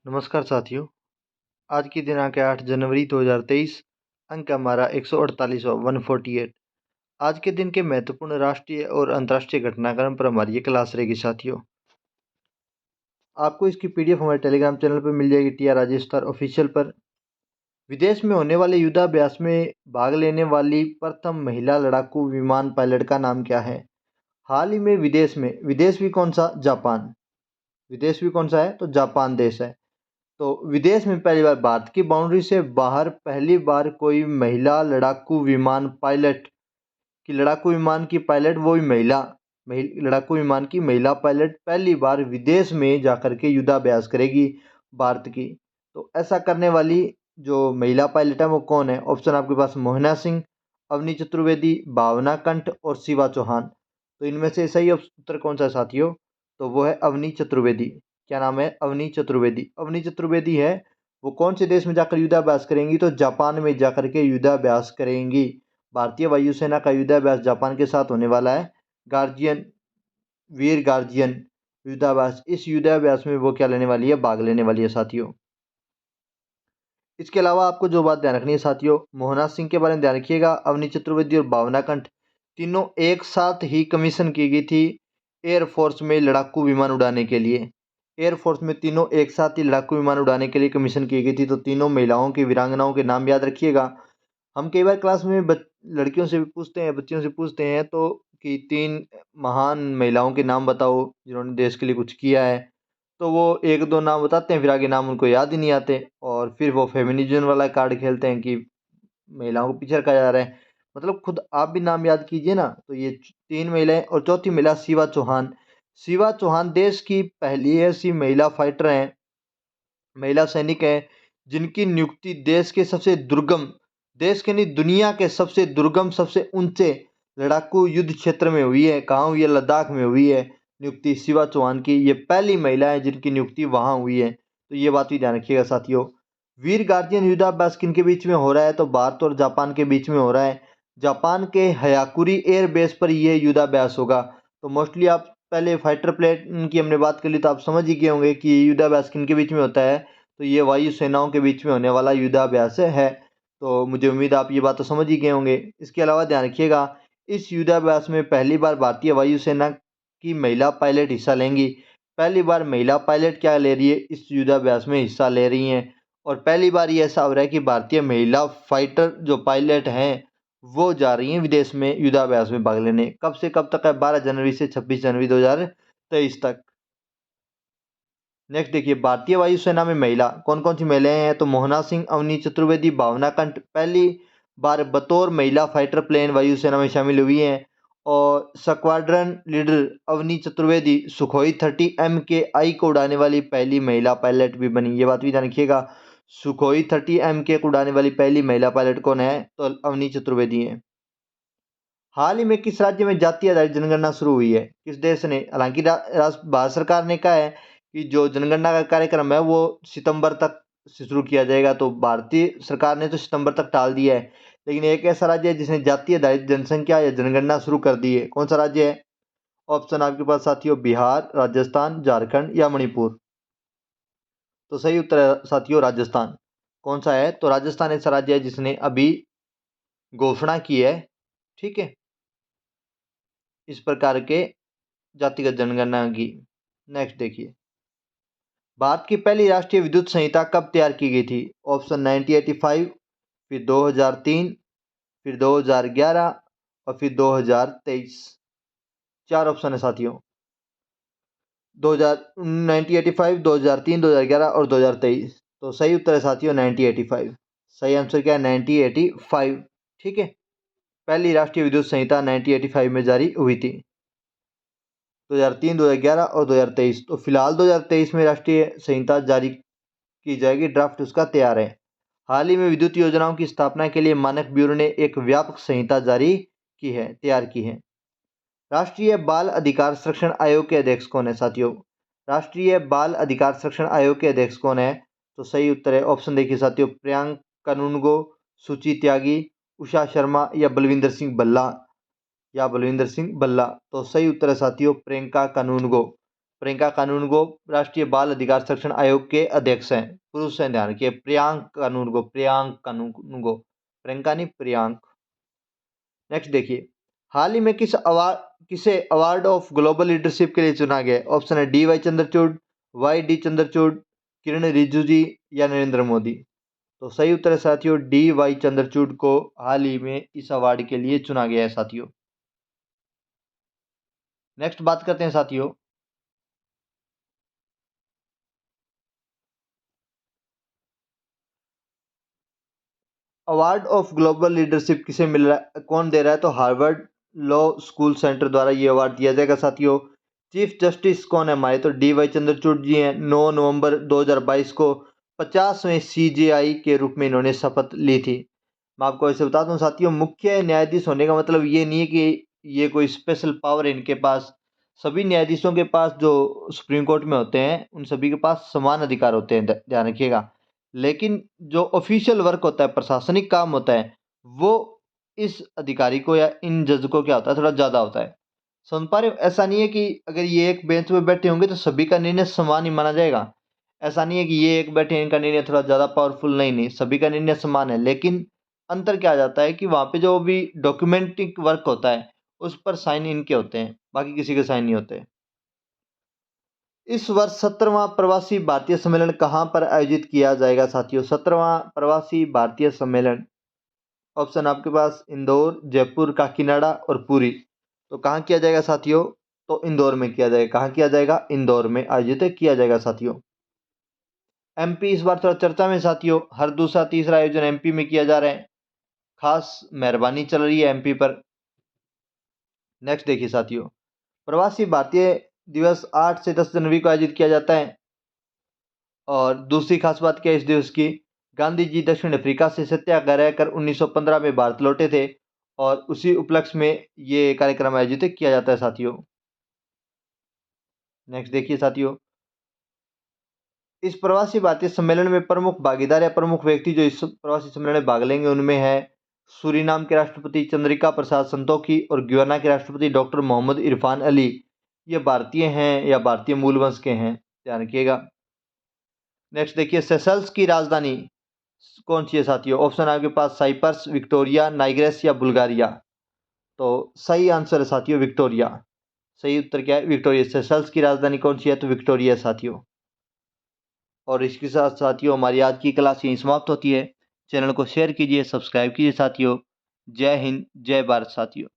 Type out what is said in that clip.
नमस्कार साथियों। आज की दिनांक है 8 जनवरी 2023। अंक हमारा 148वां 148। आज के दिन के महत्वपूर्ण राष्ट्रीय और अंतर्राष्ट्रीय घटनाक्रम पर हमारी ये क्लास रहेगी साथियों। आपको इसकी पीडीएफ हमारे टेलीग्राम चैनल पर मिल जाएगी, टीआर राजेश ऑफिशियल पर। विदेश में होने वाले युद्धाभ्यास में भाग लेने वाली प्रथम महिला लड़ाकू विमान पायलट का नाम क्या है? हाल ही में विदेश भी कौन सा? जापान। विदेश भी कौन सा है? तो जापान देश है। तो विदेश में पहली बार भारत की बाउंड्री से बाहर पहली बार कोई महिला लड़ाकू विमान पायलट लड़ाकू विमान की पायलट, वो भी लड़ाकू विमान की महिला पायलट पहली बार विदेश में जाकर के युद्धाभ्यास करेगी भारत की। तो ऐसा करने वाली जो महिला पायलट है वो कौन है? ऑप्शन आपके पास मोहना सिंह, अवनी चतुर्वेदी, भावना कंठ और शिवा चौहान। तो इनमें से सही उत्तर कौन सा है साथियों? तो वो है अवनी चतुर्वेदी। क्या नाम है? अवनी चतुर्वेदी। अवनी चतुर्वेदी है वो कौन से देश में जाकर युद्धाभ्यास करेंगी? तो जापान में जाकर के युद्धाभ्यास करेंगी। भारतीय वायुसेना का युद्धाभ्यास जापान के साथ होने वाला है। वीर गार्जियन युद्धाभ्यास, इस युद्धाभ्यास में वो क्या लेने वाली है? भाग लेने वाली है साथियों। इसके अलावा आपको जो बात ध्यान रखनी है साथियों, मोहना सिंह के बारे में ध्यान रखिएगा। अवनी चतुर्वेदी और भावना कंठ तीनों एक साथ ही कमीशन की गई थी एयरफोर्स में लड़ाकू विमान उड़ाने के लिए। एयरफोर्स में तीनों एक साथ ही लड़ाकू विमान उड़ाने के लिए कमीशन की गई थी। तो तीनों महिलाओं की वीरांगनाओं के नाम याद रखिएगा। हम कई बार क्लास में लड़कियों से भी पूछते हैं, बच्चियों से पूछते हैं तो कि 3 महान महिलाओं के नाम बताओ जिन्होंने देश के लिए कुछ किया है। तो वो 1-2 नाम बताते हैं, फिर आगे नाम उनको याद ही नहीं आते और फिर वो फेमिनिज्म वाला कार्ड खेलते हैं कि महिलाओं को पीछे रखा जा रहा है। मतलब खुद आप भी नाम याद कीजिए ना। तो ये 3 महिलाएं और चौथी महिला शिवा चौहान। शिवा चौहान देश की पहली ऐसी महिला फाइटर हैं, महिला सैनिक है जिनकी नियुक्ति देश के नहीं दुनिया के सबसे दुर्गम, सबसे ऊंचे लड़ाकू युद्ध क्षेत्र में हुई है। कहाँ हुई है? लद्दाख में हुई है नियुक्ति शिवा चौहान की। ये पहली महिला है जिनकी नियुक्ति वहां हुई है। तो ये बात भी ध्यान रखिएगा साथियों। वीर गार्जियन युद्धाभ्यास किन के बीच में हो रहा है? तो भारत और जापान के बीच में हो रहा है। जापान के हयाकुरी एयर बेस पर यह युद्धाभ्यास होगा। तो मोस्टली आप पहले फाइटर प्लेन की हमने बात कर ली तो आप समझ ही गए होंगे कि ये युद्धाभ्यास किन के बीच में होता है। तो ये वायु सेनाओं के बीच में होने वाला युद्धाभ्यास है। तो मुझे उम्मीद आप ये बात तो समझ ही गए होंगे। इसके अलावा ध्यान रखिएगा, इस युद्धाभ्यास में पहली बार भारतीय वायुसेना की महिला पायलट हिस्सा लेंगी। पहली बार महिला पायलट क्या ले रही है? इस युद्धाभ्यास में हिस्सा ले रही हैं। और पहली बार ये ऐसा हो रहा है कि भारतीय महिला फाइटर जो पायलट हैं वो जा रही हैं विदेश में युद्धाभ्यास में भाग लेने। कब से कब तक है? 12 जनवरी से 26 जनवरी 2023 तक। नेक्स्ट देखिए, भारतीय वायुसेना में महिला कौन कौन सी महिलाएं हैं? तो मोहना सिंह, अवनी चतुर्वेदी, भावना कंठ पहली बार बतौर महिला फाइटर प्लेन वायुसेना में शामिल हुई हैं। और squadron leader Avani Chaturvedi Sukhoi 30 MKI को उड़ाने वाली पहली महिला पायलट भी बनी। ये बात भी ध्यान रखिएगा, सुखोई 30 MK को उड़ाने वाली पहली महिला पायलट कौन है? तो अवनी चतुर्वेदी है। हाल ही में किस राज्य में जातीय आधारित जनगणना शुरू हुई है? किस देश ने? हालांकि भारत सरकार ने कहा है कि जो जनगणना का कार्यक्रम है वो सितंबर तक से शुरू किया जाएगा। तो भारतीय सरकार ने तो सितंबर तक टाल दिया है। लेकिन एक ऐसा राज्य है जिसने जातीय आधारित जनसंख्या या जनगणना शुरू कर दी है। कौन सा राज्य है? ऑप्शन आपके पास साथियों, बिहार, राजस्थान, झारखंड या मणिपुर। तो सही उत्तर है साथियों राजस्थान। कौन सा है? तो राजस्थान ऐसा राज्य है जिसने अभी घोषणा की है, ठीक है, इस प्रकार के जातिगत जनगणना की। नेक्स्ट देखिए, भारत की पहली राष्ट्रीय विद्युत संहिता कब तैयार की गई थी? ऑप्शन 1985, फिर 2003, फिर 2011 और फिर 2023। 4 ऑप्शन है साथियों। 1985, 2003, 2011 और 2023। तो सही उत्तर है साथियों 1985। सही आंसर क्या है? 1985, ठीक है। पहली राष्ट्रीय विद्युत संहिता 1985 में जारी हुई थी। 2003, 2011 और 2023। तो फिलहाल 2023 में राष्ट्रीय संहिता जारी की जाएगी, ड्राफ्ट उसका तैयार है। हाल ही में विद्युत योजनाओं की स्थापना के लिए मानक ब्यूरो ने एक व्यापक संहिता तैयार की है। राष्ट्रीय बाल अधिकार संरक्षण आयोग के अध्यक्ष कौन है साथियों? राष्ट्रीय बाल अधिकार संरक्षण आयोग के अध्यक्ष कौन है? तो सही उत्तर है, ऑप्शन देखिए साथियों, प्रियांक कानूनगो, सुची त्यागी, उषा शर्मा या बलविंदर सिंह भल्ला। तो सही उत्तर है साथियों, प्रियंका कानूनगो। प्रियंका कानूनगो राष्ट्रीय बाल अधिकार संरक्षण आयोग के अध्यक्ष हैं, पुरुष हैं, ध्यान रखिए। प्रियांक कानूनगो, प्रियंका नहीं प्रियांक। नेक्स्ट देखिए, हाल ही में किसे अवार्ड ऑफ ग्लोबल लीडरशिप के लिए चुना गया? ऑप्शन है D Y Chandrachud, Y D Chandrachud, Kiran Rijiju ji या नरेंद्र मोदी। तो सही उत्तर है साथियों डी वाई चंद्रचूड़ को हाल ही में इस अवार्ड के लिए चुना गया है साथियों। नेक्स्ट बात करते हैं साथियों, अवार्ड ऑफ ग्लोबल लीडरशिप किसे मिल रहा है, कौन दे रहा है? तो हार्वर्ड लॉ स्कूल सेंटर द्वारा ये अवार्ड दिया जाएगा साथियों। चीफ जस्टिस कौन है हमारे? तो डी वाई चंद्रचूड़ जी हैं। 9 नवंबर 2022 को 50वें CJI के रूप में इन्होंने शपथ ली थी। मैं आपको ऐसे बता दूं साथियों, मुख्य न्यायाधीश होने का मतलब ये नहीं है कि ये कोई स्पेशल पावर है इनके पास। सभी न्यायाधीशों के पास जो सुप्रीम कोर्ट में होते हैं उन सभी के पास समान अधिकार होते हैं, ध्यान रखिएगा। लेकिन जो ऑफिशियल वर्क होता है, प्रशासनिक काम होता है, वो इस अधिकारी को या इन जज को क्या होता है, थोड़ा ज़्यादा होता है। समझ पा रहे हो? ऐसा नहीं है कि अगर ये एक बेंच पे बैठे होंगे तो सभी का निर्णय समान ही माना जाएगा। ऐसा नहीं है कि ये एक बैठे हैं, इनका निर्णय थोड़ा ज़्यादा पावरफुल, नहीं नहीं, सभी का निर्णय समान है। लेकिन अंतर क्या आ जाता है कि वहाँ पे जो भी डॉक्यूमेंटिक वर्क होता है उस पर साइन इनके होते हैं, बाकी किसी के साइन नहीं होते। इस वर्ष 17वां प्रवासी भारतीय सम्मेलन कहाँ पर आयोजित किया जाएगा साथियों? 17वां प्रवासी भारतीय सम्मेलन, ऑप्शन आपके पास इंदौर, जयपुर, काकीनाडा और पुरी। तो कहाँ किया जाएगा साथियों? तो इंदौर में किया जाएगा। कहाँ किया जाएगा? इंदौर में आयोजित किया जाएगा साथियों। MP इस बार थोड़ा चर्चा में साथियों, हर दूसरा तीसरा आयोजन MP में किया जा रहा है, खास मेहरबानी चल रही है MP पर। नेक्स्ट देखिए साथियों, प्रवासी भारतीय दिवस 8 से 10 जनवरी को आयोजित किया जाता है। और दूसरी खास बात क्या है इस दिवस की? गांधी जी दक्षिण अफ्रीका से सत्याग्रह कर 1915 में भारत लौटे थे और उसी उपलक्ष्य में ये कार्यक्रम आयोजित किया जाता है साथियों। नेक्स्ट देखिए साथियों, इस प्रवासी भारतीय सम्मेलन में प्रमुख भागीदार या प्रमुख व्यक्ति जो इस प्रवासी सम्मेलन में भाग लेंगे उनमें है सूरीनाम के राष्ट्रपति चंद्रिका प्रसाद संतोखी और गुयाना के राष्ट्रपति डॉक्टर मोहम्मद इरफान अली। ये भारतीय हैं या भारतीय मूल वंश के हैं, ध्यान रखिएगा। नेक्स्ट देखिए, सेशल्स की राजधानी कौन सी है साथियों? ऑप्शन आपके पास साइप्रस, विक्टोरिया, नाइग्रेस या बुल्गारिया। तो सही आंसर है साथियों विक्टोरिया। सही उत्तर क्या है? विक्टोरिया। सेशल्स की राजधानी कौन सी है? तो विक्टोरिया साथियों। और इसके साथ साथियों हमारी आज की क्लास यहीं समाप्त होती है। चैनल को शेयर कीजिए, सब्सक्राइब कीजिए साथियों। जय हिंद, जय भारत साथियों।